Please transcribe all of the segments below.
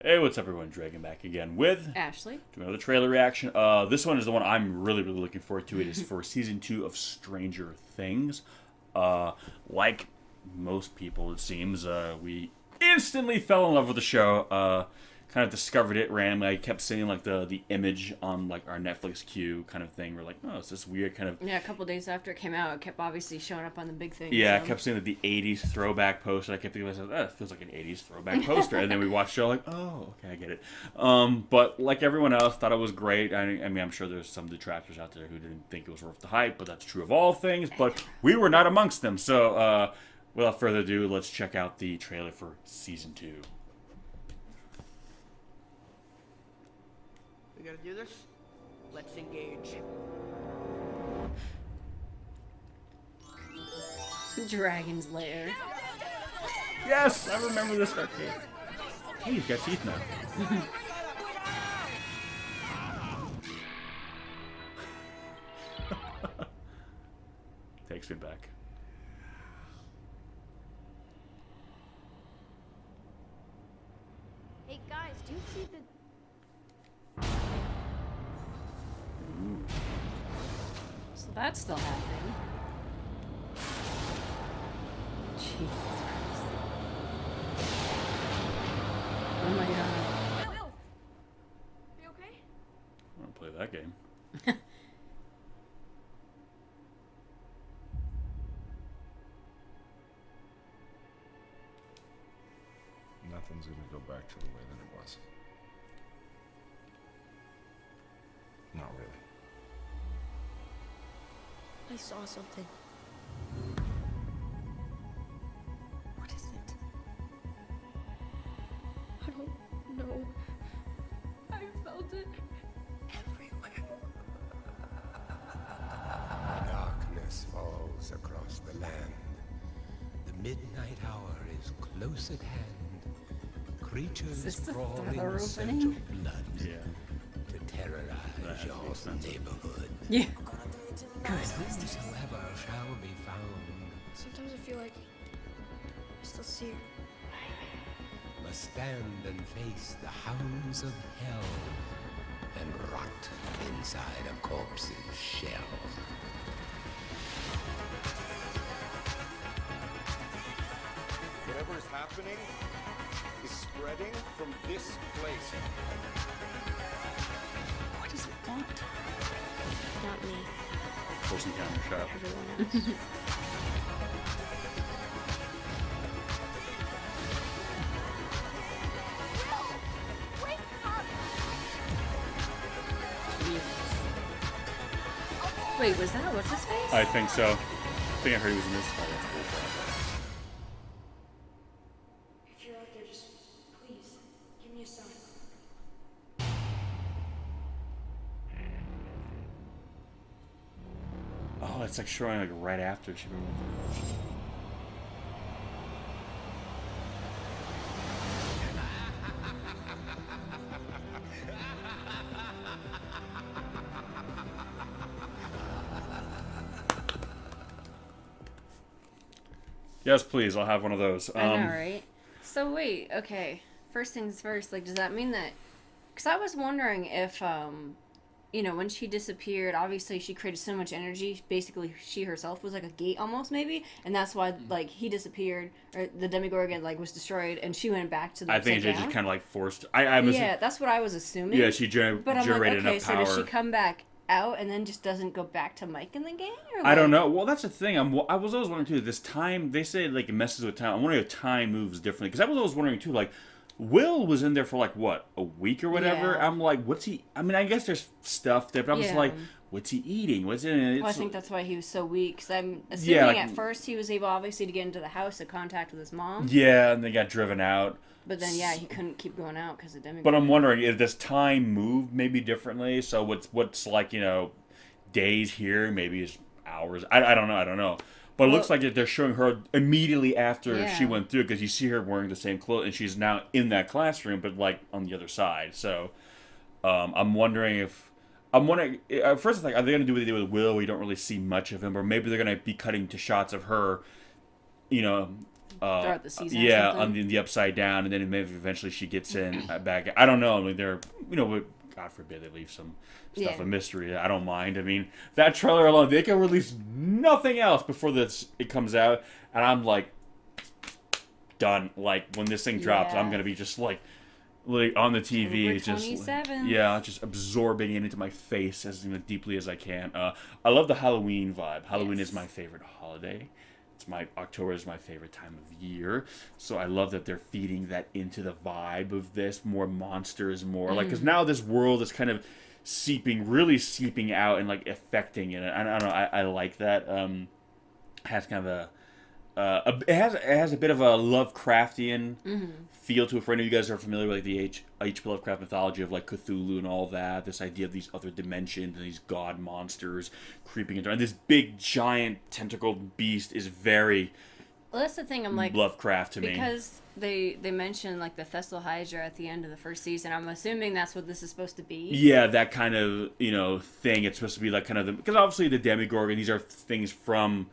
Hey, what's up, everyone? Dragon back again with Ashley. another trailer reaction. This one is the one I'm really looking forward to. It is for season 2 of Stranger Things. Like most people, it seems, we instantly fell in love with the show. Kind of discovered it randomly. I kept seeing like the image on like our Netflix queue kind of thing. We're like, oh, it's this weird kind of Yeah, a couple days after it came out, it kept obviously showing up on the big thing. yeah. So. I kept seeing the '80s throwback poster. I kept thinking to myself, it feels like an '80s throwback poster. And then we watched the show like, oh, okay, I get it. But like everyone else, thought it was great. I mean, I'm sure there's some detractors out there who didn't think it was worth the hype, but that's true of all things. But we were not amongst them. So without further ado, let's check out the trailer for season 2. We gotta do this? Let's engage. Dragon's Lair. Yes, I remember this arcade. Hey, he's got teeth now. Takes me back. Hey guys, do you see the... So that's still happening. Jesus Christ. Oh my god. Will! You okay? I want to play that game. Nothing's gonna go back to the way that it was. Not really. I saw something. What is it? I don't know. I felt it everywhere. Darkness falls across the land. The midnight hour is close at hand. Creatures Is this the crawling thriller in search opening? of blood Yeah. to terrorize your neighborhood. Yeah. Good. Whosoever shall be found Sometimes I feel like I still see her. must stand and face the hounds of hell and rot inside a corpse's shell. Whatever is happening is spreading from this place. What does it want? Not me. Close encounter shot. Everyone else. Wait, was that what's his face? I think so. I think I heard he was in this. Oh, that's cool. If you're out there, just please give me a sign. Oh, it's like showing like right after she moved. Yes, please. I'll have one of those. I know, right? So wait, okay. First things first. Like, does that mean that? Because I was wondering if, you know, when she disappeared, obviously she created so much energy. Basically, she herself was like a gate almost, maybe, and that's why like he disappeared, or the Demogorgon like was destroyed, and she went back to the. I think she Upside just Down. kind of like forced. I'm Yeah, that's what I was assuming. Yeah, she But I'm like, generated okay, enough so power. does she come back out and then just doesn't go back to Mike in the game? Or I don't like- know. Well, that's the thing. I was always wondering too. This time they say like it messes with time. I'm wondering if time moves differently because I was always wondering too. Like Will was in there for like what, a week or whatever. Yeah. I'm like, what's he? I mean, I guess there's stuff there, but I'm just Yeah. like, what's he eating? What's in it? Well, I think that's why he was so weak. Because I'm assuming like- at first he was able, obviously, to get into the house to contact with his mom. Yeah, and they got driven out. But then, yeah, he couldn't keep going out because of Demogorgon. But I'm wondering, if this time move maybe differently? So what's like, you know, days here, maybe is hours. I don't know. But it looks like they're showing her immediately after she Yeah. went through, because you see her wearing the same clothes, and she's now in that classroom, but like on the other side. So I'm wondering if at first it's like, are they going to do what they did with Will? We don't really see much of him, or maybe they're going to be cutting to shots of her, you know, throughout the season. Yeah, or on the upside down, and then maybe eventually she gets in back. I don't know. I mean, they're God forbid they leave some stuff a mystery. I don't mind. I mean, that trailer alone, they can release nothing else before it comes out, and I'm like, done. Like when this thing drops, I'm gonna be just like on the TV, just absorbing it into my face as deeply as I can. I love the Halloween vibe. Halloween is my favorite holiday. October is my favorite time of year, so I love that they're feeding that into the vibe of this. More monsters, more like, because now this world is kind of really seeping out and like affecting it. And I don't know, I like that. Has kind of it has a bit of a Lovecraftian feel to it. For any of you guys who are familiar with like the H.P. Lovecraft mythology of like Cthulhu and all that, this idea of these other dimensions and these god monsters creeping into, and this big giant tentacled beast is very. Well, that's the thing. I'm like Lovecraft to me, because they mentioned like the Thessal Hydra at the end of the first season. I'm assuming that's what this is supposed to be. Yeah, that kind of thing. It's supposed to be like kind of because obviously the Demigorgon. These are things from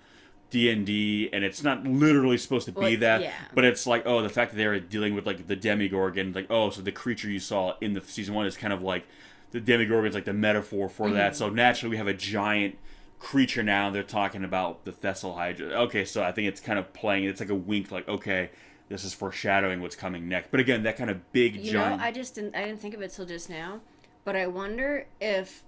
D&D, and it's not literally supposed to be that, but it's like, the fact that they're dealing with like the Demigorgon, like, so the creature you saw in the season 1 is kind of like the Demigorgon's like the metaphor for that. So naturally we have a giant creature now, and they're talking about the Thessal Hydra. Okay, so I think it's kind of playing, it's like a wink, like, okay, this is foreshadowing what's coming next. But again, that kind of big giant. I didn't think of it till just now, but I wonder if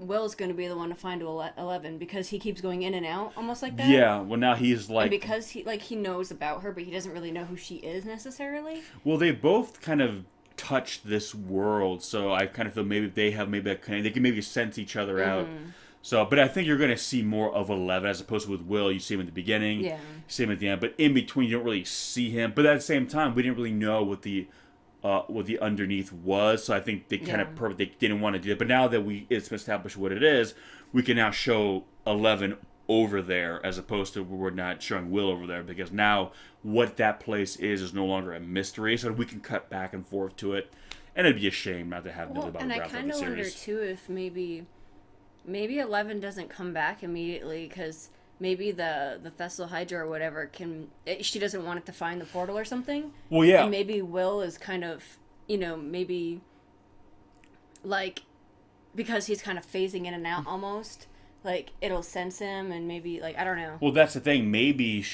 Will's going to be the one to find 11 because he keeps going in and out almost like that. Yeah, well now he's like... And because he knows about her, but he doesn't really know who she is necessarily. Well, they both kind of touched this world, so I kind of feel maybe they can maybe sense each other out. So, but I think you're going to see more of 11 as opposed to with Will. You see him at the beginning, you see him at the end, but in between you don't really see him. But at the same time, we didn't really know what the underneath was, so I think they kind of they didn't want to do it. But now that it's established what it is, we can now show 11 over there as opposed to we're not showing Will over there, because now what that place is no longer a mystery, so we can cut back and forth to it. And it'd be a shame not to have Millie Bobby Brown for the series. And I kind of wonder too if maybe 11 doesn't come back immediately because maybe the Thessal Hydra or whatever she doesn't want it to find the portal or something. Well, yeah. And maybe Will is kind of, maybe like because he's kind of phasing in and out almost, like it'll sense him and maybe like I don't know. Well, that's the thing. Maybe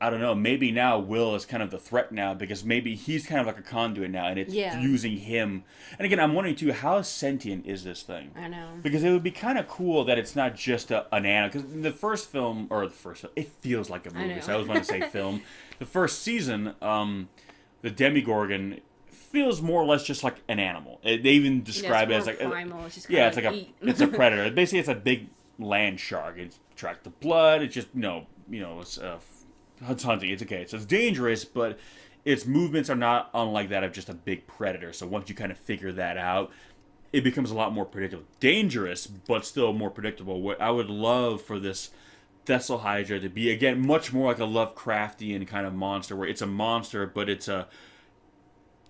I don't know. Maybe now Will is kind of the threat now because maybe he's kind of like a conduit now, and it's using him. And again, I'm wondering too, how sentient is this thing? I know. Because it would be kind of cool that it's not just an animal. Because in the first film, it feels like a movie. So I always want to say film. The first season, the Demigorgon feels more or less just like an animal. They even describe it as like primal. It's just it's like it's a predator. Basically, it's a big land shark. It attracts the blood. It's just it's hunting. It's okay. So it's dangerous, but its movements are not unlike that of just a big predator. So once you kind of figure that out, it becomes a lot more predictable. Dangerous, but still more predictable. What I would love for this Thessal Hydra to be, again, much more like a Lovecraftian kind of monster, where it's a monster, but it's a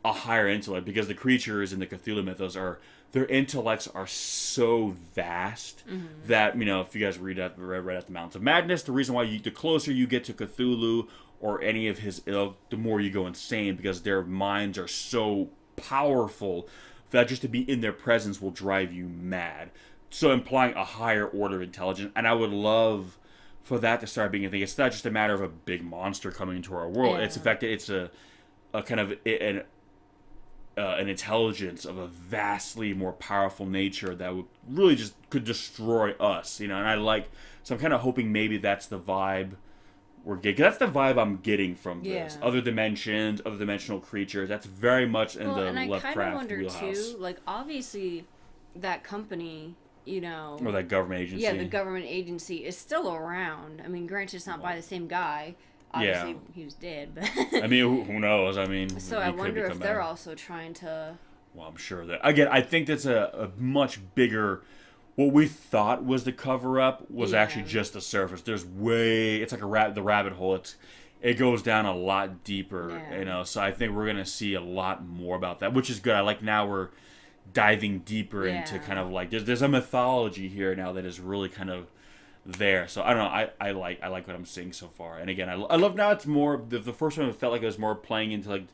higher intellect, because the creatures in the Cthulhu mythos their intellects are so vast that, if you guys read at the Mountains of Madness, the reason why the closer you get to Cthulhu or any of his ilk, the more you go insane, because their minds are so powerful that just to be in their presence will drive you mad. So implying a higher order of intelligence, and I would love for that to start being a thing. It's not just a matter of a big monster coming into our world. It's the fact that it's a kind of an intelligence of a vastly more powerful nature that would really just could destroy us, and so I'm kind of hoping maybe that's the vibe we're getting. That's the vibe I'm getting from this. Other dimensions, other dimensional creatures. That's very much in the Lovecraft wheelhouse. And I kind of wonder too, like obviously that company, or that government agency. Yeah, the government agency is still around. I mean, granted, it's not by the same guy. Obviously, he was dead, but... I mean, who knows? I mean... So I wonder if they're also trying to... Well, I'm sure that... Again, I think that's a much bigger... What we thought was the cover-up was actually just the surface. There's it's like the rabbit hole. It goes down a lot deeper, So I think we're going to see a lot more about that, which is good. I like now we're diving deeper into kind of like... There's a mythology here now that is really kind of there. So I don't know. I like what I'm seeing so far. And again, I love now it's more the first one. It felt like it was more playing into like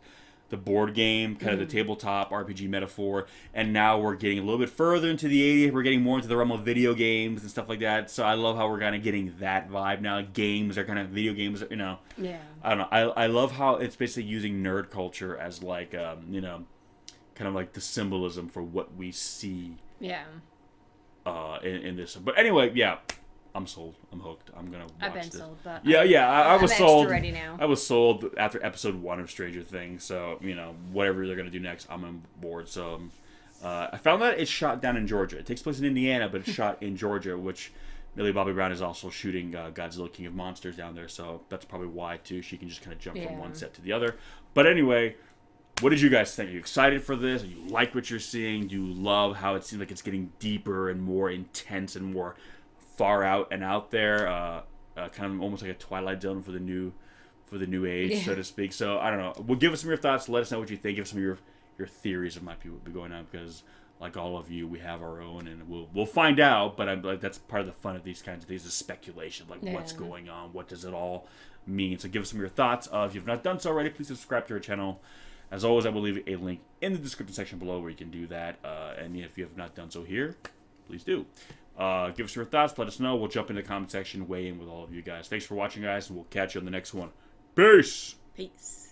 the board game, kind of the tabletop RPG metaphor, and now we're getting a little bit further into the 80s. We're getting more into the realm of video games and stuff like that. So I love how we're kind of getting that vibe now. Games are kind of video games, you know. Yeah. I don't know. I love how it's basically using nerd culture as like, you know, kind of like the symbolism for what we see. Yeah. In this. But anyway, yeah. I'm sold. I'm hooked. I'm gonna watch I've been this. sold, but Yeah, I was I'm sold. extra ready now. I was sold after episode 1 of Stranger Things. So you know, whatever they're gonna do next, I'm on board. So I found that it's shot down in Georgia. It takes place in Indiana, but it's shot in Georgia, which Millie Bobby Brown is also shooting Godzilla King of Monsters down there. So that's probably why too. She can just kind of jump from one set to the other. But anyway. What did you guys think? Are you excited for this? Do you like what you're seeing? Do you love how it seems like it's getting deeper and more intense and more far out and out there? Kind of almost like a Twilight Zone for the new age, so to speak. So I don't know. Well, give us some of your thoughts. Let us know what you think. Give us some of your theories of might be going on because, like all of you, we have our own, and we'll find out. But I'm like that's part of the fun of these kinds of things is speculation. Like what's going on? What does it all mean? So give us some of your thoughts. If you've not done so already, please subscribe to our channel. As always, I will leave a link in the description section below where you can do that. And if you have not done so here, please do. Give us your thoughts. Let us know. We'll jump into the comment section, weigh in with all of you guys. Thanks for watching, guys, and we'll catch you on the next one. Peace! Peace.